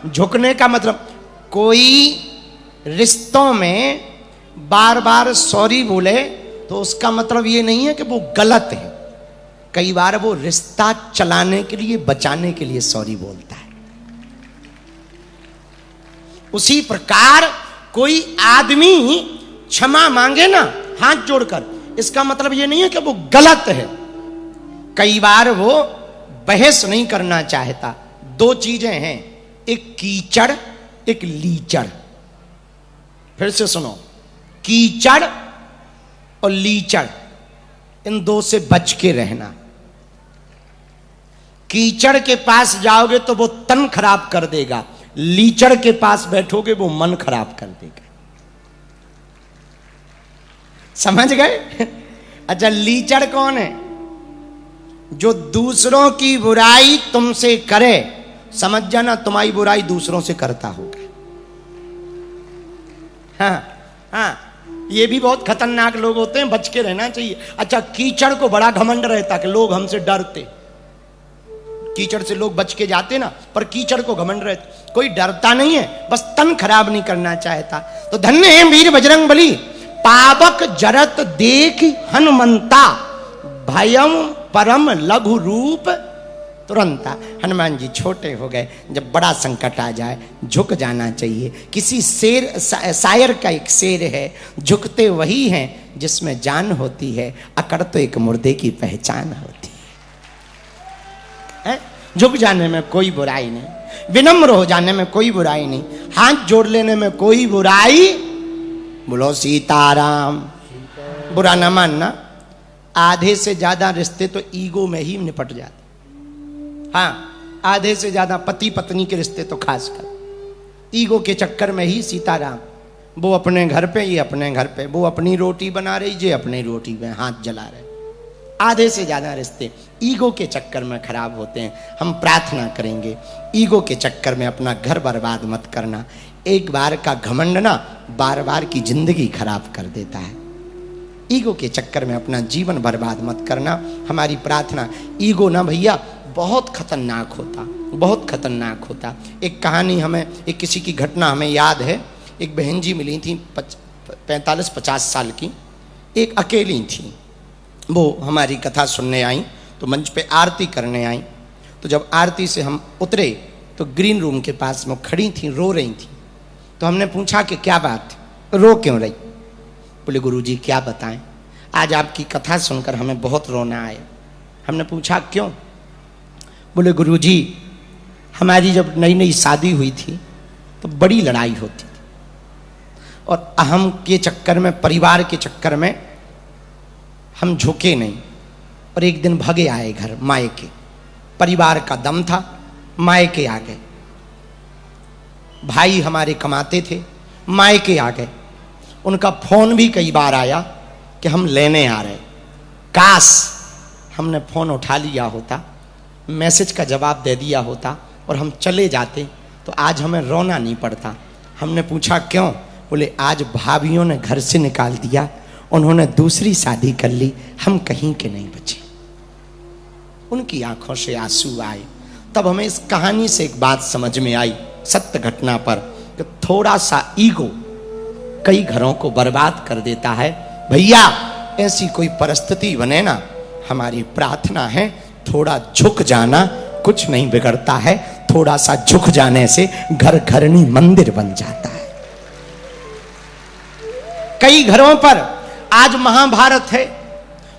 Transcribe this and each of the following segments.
झुकने का मतलब कोई रिश्तों में बार बार सॉरी बोले तो उसका मतलब ये नहीं है कि वो गलत है। कई बार वो रिश्ता चलाने के लिए, बचाने के लिए सॉरी बोलता है। उसी प्रकार कोई आदमी क्षमा मांगे ना हाथ जोड़कर, इसका मतलब ये नहीं है कि वो गलत है। कई बार वो बहस नहीं करना चाहता। दो चीजें हैं, एक कीचड़, एक लीचड़। फिर से सुनो, कीचड़ और लीचड़, इन दो से बच के रहना। कीचड़ के पास जाओगे तो वो तन खराब कर देगा, लीचड़ के पास बैठोगे वो मन खराब कर देगा। समझ गए? अच्छा, लीचड़ कौन है? जो दूसरों की बुराई तुमसे करे, समझ जाना तुम्हारी बुराई दूसरों से करता होगा। हाँ, ये भी बहुत खतरनाक लोग होते हैं, बच के रहना चाहिए। अच्छा, कीचड़ को बड़ा घमंड रहता कि लोग हमसे डरते, कीचड़ से लोग बच के जाते ना, पर कीचड़ को घमंड रहता। कोई डरता नहीं है, बस तन खराब नहीं करना चाहता। तो धन्य है वीर बजरंग बली, पावक जरत देख हनुमंता, भयम परम लघु रूप तुरंता। हनुमान जी छोटे हो गए, जब बड़ा संकट आ जाए झुक जाना चाहिए। किसी शेर, शायर का एक शेर है, झुकते वही हैं जिसमें जान होती है, अकड़ तो एक मुर्दे की पहचान होती है। झुक जाने में कोई बुराई नहीं, विनम्र हो जाने में कोई बुराई नहीं, हाथ जोड़ लेने में कोई बुराई। बोलो सीताराम। बुरा ना मानना, आधे से ज्यादा रिश्ते तो ईगो में ही निपट जाते। हाँ, आधे से ज्यादा पति पत्नी के रिश्ते तो खासकर ईगो के चक्कर में ही। सीताराम, वो अपने घर पे, ये अपने घर पे, वो अपनी रोटी बना रही, ये अपनी रोटी में हाथ जला रहे। आधे से ज्यादा रिश्ते ईगो के चक्कर में खराब होते हैं। हम प्रार्थना करेंगे, ईगो के चक्कर में अपना घर बर्बाद मत करना। एक बार का घमंड ना बार बार की जिंदगी खराब कर देता है। ईगो के चक्कर में अपना जीवन बर्बाद मत करना, हमारी प्रार्थना। ईगो ना भैया बहुत खतरनाक होता, बहुत खतरनाक होता। एक कहानी हमें, एक किसी की घटना हमें याद है। एक बहन जी मिली थी 45-50 साल की, एक अकेली थी। वो हमारी कथा सुनने आई तो मंच पे आरती करने आई। तो जब आरती से हम उतरे तो ग्रीन रूम के पास में खड़ी थी, रो रही थी। तो हमने पूछा कि क्या बात, रो क्यों रही? बोले गुरुजी क्या बताएं, आज आपकी कथा सुनकर हमें बहुत रोना आया। हमने पूछा क्यों? बोले गुरुजी, हमारी जब नई नई शादी हुई थी तो बड़ी लड़ाई होती थी, और अहम के चक्कर में, परिवार के चक्कर में हम झुके नहीं, और एक दिन भगे आए घर मायके। परिवार का दम था, मायके आ गए। भाई हमारे कमाते थे, मायके आ गए। उनका फोन भी कई बार आया कि हम लेने आ रहे। काश हमने फोन उठा लिया होता, मैसेज का जवाब दे दिया होता और हम चले जाते तो आज हमें रोना नहीं पड़ता। हमने पूछा क्यों? बोले आज भाभियों ने घर से निकाल दिया, उन्होंने दूसरी शादी कर ली, हम कहीं के नहीं बचे। उनकी आंखों से आंसू आए। तब हमें इस कहानी से एक बात समझ में आई, सत्य घटना पर, कि थोड़ा सा ईगो कई घरों को बर्बाद कर देता है। भैया ऐसी कोई परिस्थिति बने ना, हमारी प्रार्थना है थोड़ा झुक जाना, कुछ नहीं बिगड़ता है। थोड़ा सा झुक जाने से घर घरनी मंदिर बन जाता है। कई घरों पर आज महाभारत है,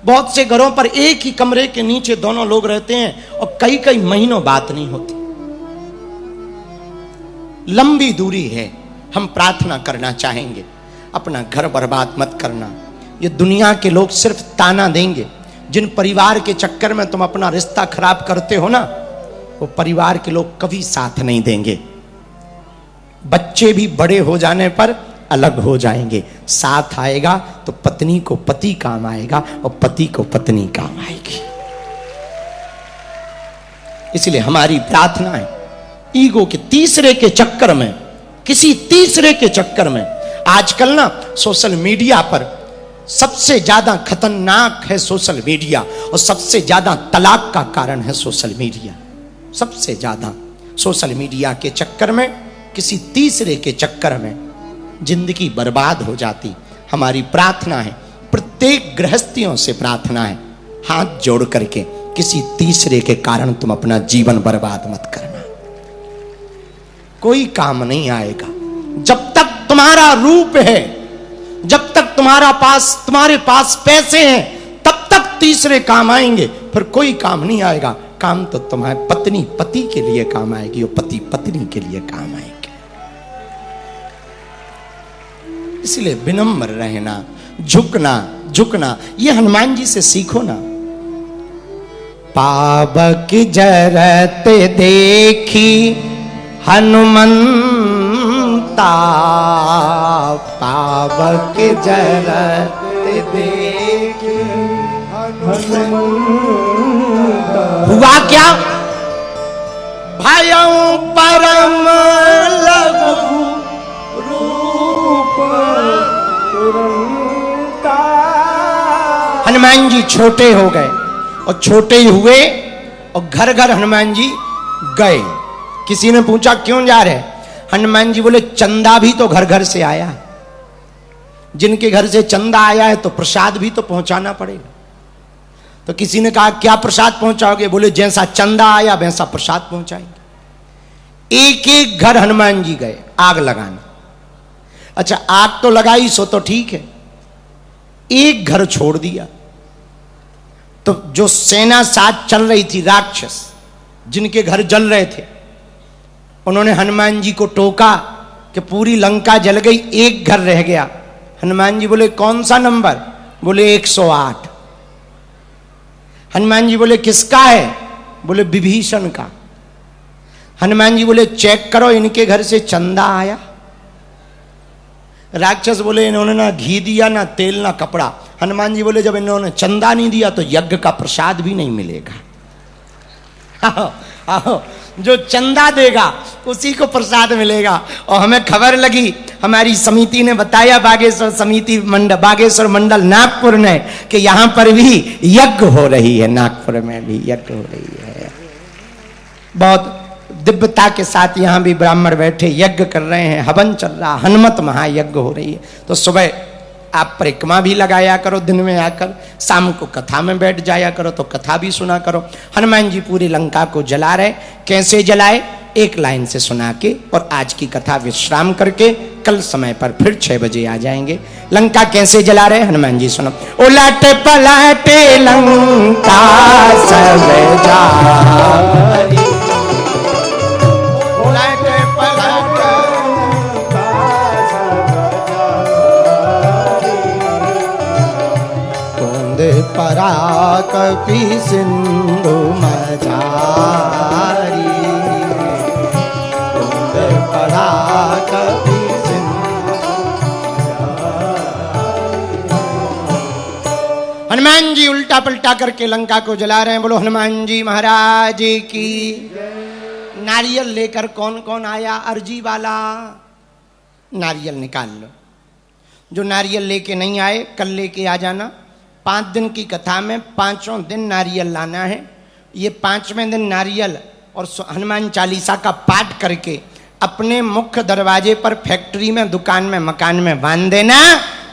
बहुत से घरों पर एक ही कमरे के नीचे दोनों लोग रहते हैं और कई कई महीनों बात नहीं होती, लंबी दूरी है। हम प्रार्थना करना चाहेंगे, अपना घर बर्बाद मत करना। ये दुनिया के लोग सिर्फ ताना देंगे। जिन परिवार के चक्कर में तुम अपना रिश्ता खराब करते हो ना, वो परिवार के लोग कभी साथ नहीं देंगे। बच्चे भी बड़े हो जाने पर अलग हो जाएंगे, साथ आएगा तो पत्नी को पति काम आएगा और पति को पत्नी काम आएगी। इसलिए हमारी प्रार्थना है, ईगो के तीसरे के चक्कर में, किसी तीसरे के चक्कर में, आजकल ना सोशल मीडिया पर सबसे ज्यादा खतरनाक है सोशल मीडिया, और सबसे ज्यादा तलाक का कारण है सोशल मीडिया। सबसे ज्यादा सोशल मीडिया के चक्कर में, किसी तीसरे के चक्कर में जिंदगी बर्बाद हो जाती। हमारी प्रार्थना है, प्रत्येक गृहस्थियों से प्रार्थना है, हाथ जोड़ करके किसी तीसरे के कारण तुम अपना जीवन बर्बाद मत करना। कोई काम नहीं आएगा। जब तक तुम्हारा रूप है, जब तक तुम्हारे पास पैसे हैं, तब तक तीसरे काम आएंगे, फिर कोई काम नहीं आएगा। काम तो तुम्हारे पत्नी पति के लिए काम आएगी और पति पत्नी के लिए काम आएगी। इसलिए विनम्र रहना, झुकना, ये हनुमान जी से सीखो ना। पावक जरत देखी हनुमंता, पावक जरत देखी हनुमंता। हुआ क्या? भयं परम लघु रूप तुरंता। हनुमान जी छोटे हो गए और छोटे ही हुए और घर घर हनुमान जी गए। किसी ने पूछा क्यों जा रहे? हनुमान जी बोले चंदा भी तो घर घर से आया। जिनके घर से चंदा आया है तो प्रसाद भी तो पहुंचाना पड़ेगा। तो किसी ने कहा क्या प्रसाद पहुंचाओगे? बोले जैसा चंदा आया वैसा प्रसाद पहुंचाएंगे। एक एक घर हनुमान जी गए आग लगाने। अच्छा आग तो लगाई सो तो ठीक है, एक घर छोड़ दिया तो जो सेना साथ चल रही थी, राक्षस जिनके घर जल रहे थे, उन्होंने हनुमान जी को टोका कि पूरी लंका जल गई, एक घर रह गया। हनुमान जी बोले कौन सा नंबर? बोले 108। हनुमान जी बोले किसका है? बोले विभीषण का। हनुमान जी बोले चेक करो इनके घर से चंदा आया। राक्षस बोले इन्होंने ना घी दिया, ना तेल, ना कपड़ा। हनुमान जी बोले जब इन्होंने चंदा नहीं दिया तो यज्ञ का प्रसाद भी नहीं मिलेगा। आओ, आओ, जो चंदा देगा उसी को प्रसाद मिलेगा। और हमें खबर लगी, हमारी समिति ने बताया, बागेश्वर समिति मंडल, बागेश्वर मंडल नागपुर ने, कि यहां पर भी यज्ञ हो रही है। नागपुर में भी यज्ञ हो रही है। बहुत दिव्यता के साथ यहां भी ब्राह्मण बैठे यज्ञ कर रहे हैं, हवन चल रहा, हनुमत महायज्ञ हो रही है। तो सुबह आप परिक्रमा भी लगाया करो, दिन में आकर शाम को कथा में बैठ जाया करो तो कथा भी सुना करो। हनुमान जी पूरी लंका को जला रहे। कैसे जलाए? एक लाइन से सुना के और आज की कथा विश्राम करके कल समय पर फिर 6 बजे आ जाएंगे। लंका कैसे जला रहे हनुमान जी सुनो। उलट पलट लंका सब जारी, उलट पलट परा कपि सिंधु मझारी, परा कपि सिंधु। हनुमान जी उल्टा पलटा करके लंका को जला रहे हैं। बोलो हनुमान जी महाराज की। नारियल लेकर कौन कौन आया? अर्जी वाला नारियल निकाल लो। जो नारियल लेके नहीं आए कल लेके आ जाना। 5 दिन की कथा में 5वें दिन नारियल लाना है। ये 5वें दिन नारियल और हनुमान चालीसा का पाठ करके अपने मुख्य दरवाजे पर, फैक्ट्री में, दुकान में, मकान में बांध देना।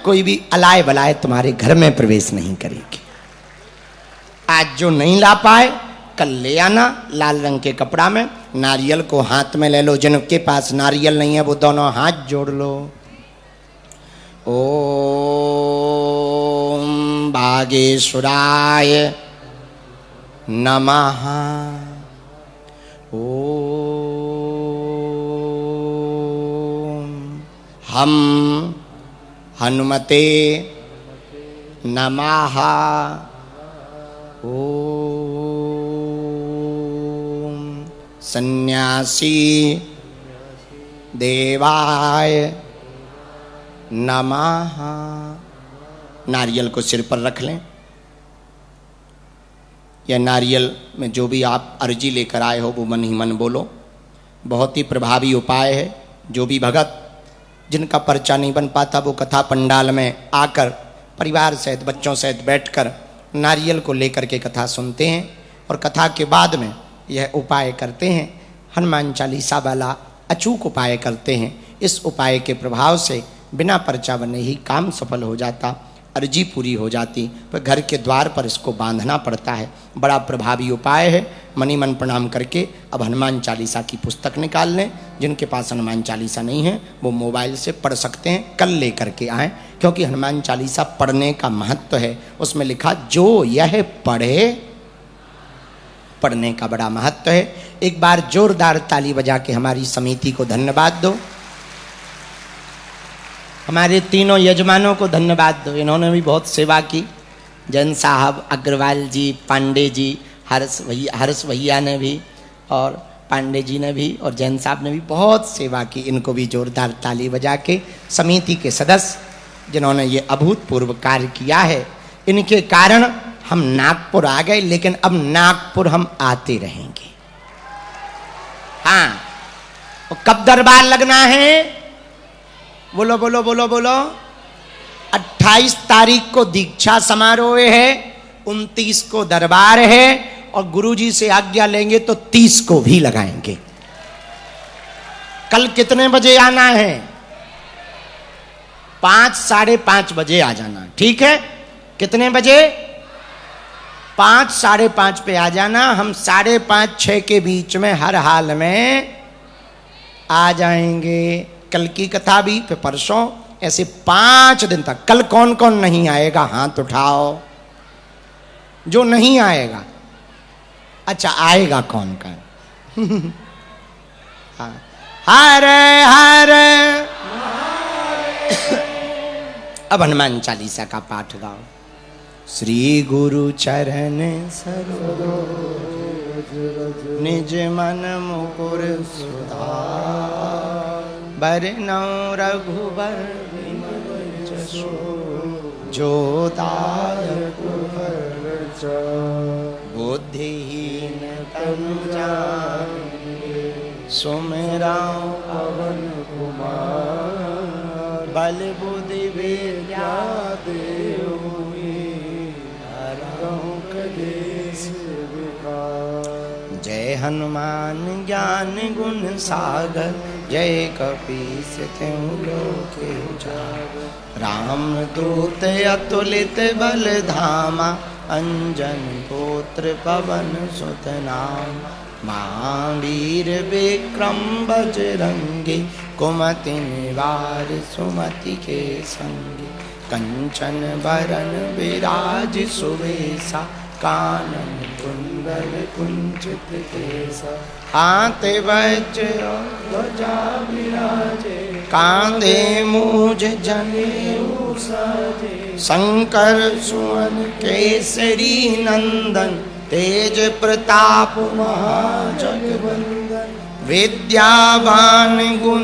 कोई भी अलाय बलाय तुम्हारे घर में प्रवेश नहीं करेगी। आज जो नहीं ला पाए कल ले आना। लाल रंग के कपड़ा में नारियल को हाथ में ले लो। जिनके पास नारियल नहीं है वो दोनों हाथ जोड़ लो। ओम बागेश्वराय नमः। ओम हम हनुमते नमः। ओम सन्यासी देवाय नमः। नारियल को सिर पर रख लें। यह नारियल में जो भी आप अर्जी लेकर आए हो वो मन ही मन बोलो। बहुत ही प्रभावी उपाय है। जो भी भगत जिनका पर्चा नहीं बन पाता वो कथा पंडाल में आकर परिवार सहित, बच्चों सहित बैठकर नारियल को लेकर के कथा सुनते हैं और कथा के बाद में यह उपाय करते हैं। हनुमान चालीसा वाला अचूक उपाय करते हैं। इस उपाय के प्रभाव से बिना पर्चा बने ही काम सफल हो जाता, अर्जी पूरी हो जाती। पर घर के द्वार पर इसको बांधना पड़ता है। बड़ा प्रभावी उपाय है। मनी मन प्रणाम करके अब हनुमान चालीसा की पुस्तक निकाल लें। जिनके पास हनुमान चालीसा नहीं है वो मोबाइल से पढ़ सकते हैं, कल ले करके आएँ, क्योंकि हनुमान चालीसा पढ़ने का महत्व है। उसमें लिखा जो यह पढ़े, पढ़ने का बड़ा महत्व है। एक बार जोरदार ताली बजा के हमारी समिति को धन्यवाद दो। हमारे तीनों यजमानों को धन्यवाद दो, इन्होंने भी बहुत सेवा की। जैन साहब, अग्रवाल जी, पांडे जी, हर्ष भैया ने भी, और पांडे जी ने भी, और जैन साहब ने भी बहुत सेवा की। इनको भी जोरदार ताली बजा के समिति के सदस्य जिन्होंने ये अभूतपूर्व कार्य किया है, इनके कारण हम नागपुर आ गए, लेकिन अब नागपुर हम आते रहेंगे। हाँ, और कब दरबार लगना है? बोलो बोलो बोलो बोलो। 28 तारीख को दीक्षा समारोह है, 29 को दरबार है, और गुरुजी से आज्ञा लेंगे तो 30 को भी लगाएंगे। कल कितने बजे आना है? 5, 5:30 बजे आ जाना, ठीक है? कितने बजे? 5, 5:30 पे आ जाना। हम 5:30, 6 के बीच में हर हाल में आ जाएंगे। कल की कथा भी, फिर परसों, ऐसे 5 दिन तक। कल कौन कौन नहीं आएगा हाथ उठाओ। जो नहीं आएगा, अच्छा आएगा कौन कौन? हाँ, हरे हरे। अब हनुमान चालीसा का पाठ गाओ। श्री गुरु चरण सरोज निज मन मुकुर सुधार, बरनौ रघुबर विमल जसु, जो दायक बुद्धिहीन तनु जानिके, सुमिरौ पवन कुमार, बल बुद्धि विद्या देहु, हरहु कलेश विकार। जय हनुमान ज्ञान गुण सागर, जय कपीस तिहुँ लोक उजागर। रामदूत अतुलित बल धामा, अंजन पुत्र पवन सुत नाम। महावीर विक्रम बजरंगी, कुमति निवार सुमति के संगी। कंचन बरन विराज सुवेशा, कानन कुंडल कुंचित केसा। हाथ वज्र ध्वजा विराजे, कांधे मूज जनेऊ साजे। शंकर सुवन केसरी नंदन, तेज प्रताप महाजगवंदन। विद्यावान गुण